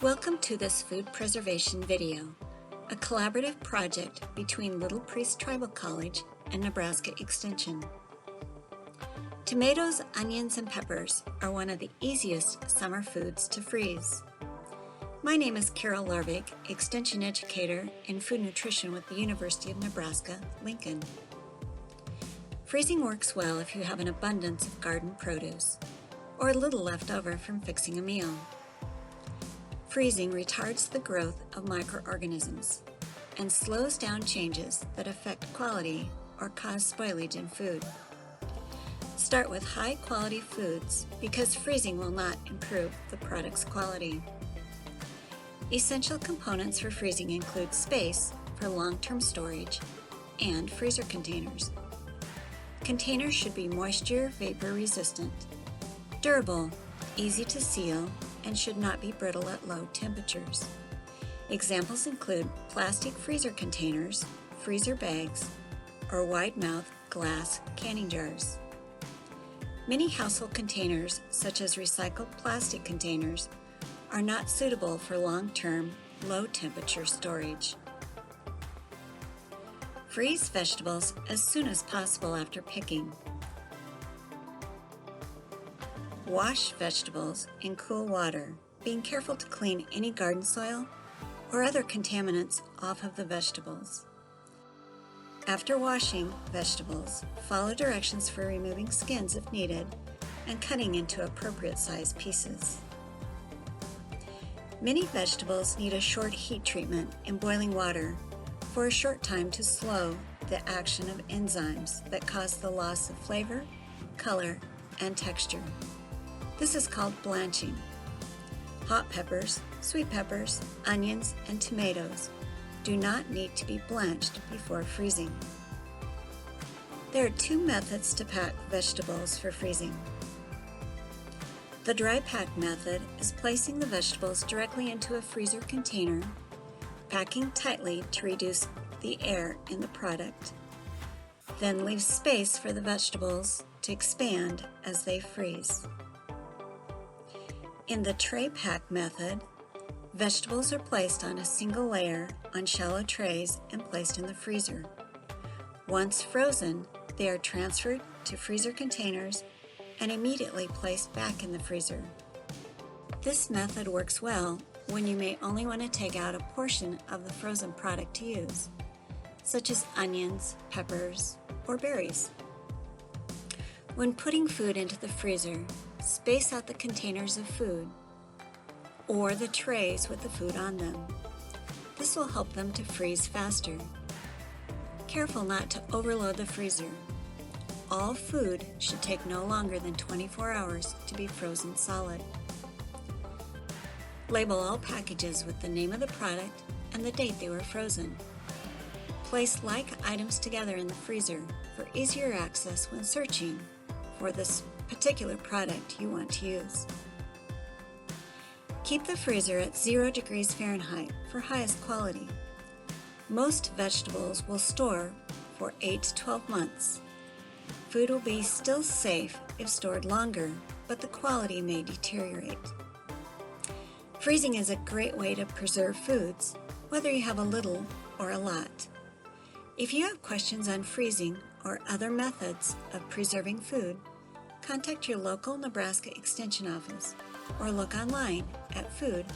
Welcome to this food preservation video, a collaborative project between Little Priest Tribal College and Nebraska Extension. Tomatoes, onions, and peppers are one of the easiest summer foods to freeze. My name is Carol Larvik, Extension Educator in Food Nutrition with the University of Nebraska, Lincoln. Freezing works well if you have an abundance of garden produce, or a little left over from fixing a meal. Freezing retards the growth of microorganisms and slows down changes that affect quality or cause spoilage in food. Start with high-quality foods because freezing will not improve the product's quality. Essential components for freezing include space for long-term storage and freezer containers. Containers should be moisture vapor resistant, durable, easy to seal, and should not be brittle at low temperatures. Examples include plastic freezer containers, freezer bags, or wide-mouth glass canning jars. Many household containers, such as recycled plastic containers, are not suitable for long-term, low-temperature storage. Freeze vegetables as soon as possible after picking. Wash vegetables in cool water, being careful to clean any garden soil or other contaminants off of the vegetables. After washing vegetables, follow directions for removing skins if needed and cutting into appropriate sized pieces. Many vegetables need a short heat treatment in boiling water for a short time to slow the action of enzymes that cause the loss of flavor, color, and texture. This is called blanching. Hot peppers, sweet peppers, onions, and tomatoes do not need to be blanched before freezing. There are two methods to pack vegetables for freezing. The dry pack method is placing the vegetables directly into a freezer container, packing tightly to reduce the air in the product. Then leave space for the vegetables to expand as they freeze. In the tray pack method, vegetables are placed on a single layer on shallow trays and placed in the freezer. Once frozen, they are transferred to freezer containers and immediately placed back in the freezer. This method works well when you may only want to take out a portion of the frozen product to use, such as onions, peppers, or berries. When putting food into the freezer, space out the containers of food or the trays with the food on them. This will help them to freeze faster. Careful not to overload the freezer. All food should take no longer than 24 hours to be frozen solid. Label all packages with the name of the product and the date they were frozen. Place like items together in the freezer for easier access when searching for this particular product you want to use. Keep the freezer at 0 degrees Fahrenheit for highest quality. Most vegetables will store for 8 to 12 months. Food will be still safe if stored longer, but the quality may deteriorate. Freezing is a great way to preserve foods, whether you have a little or a lot. If you have questions on freezing or other methods of preserving food, contact your local Nebraska Extension office or look online at food.unl.edu.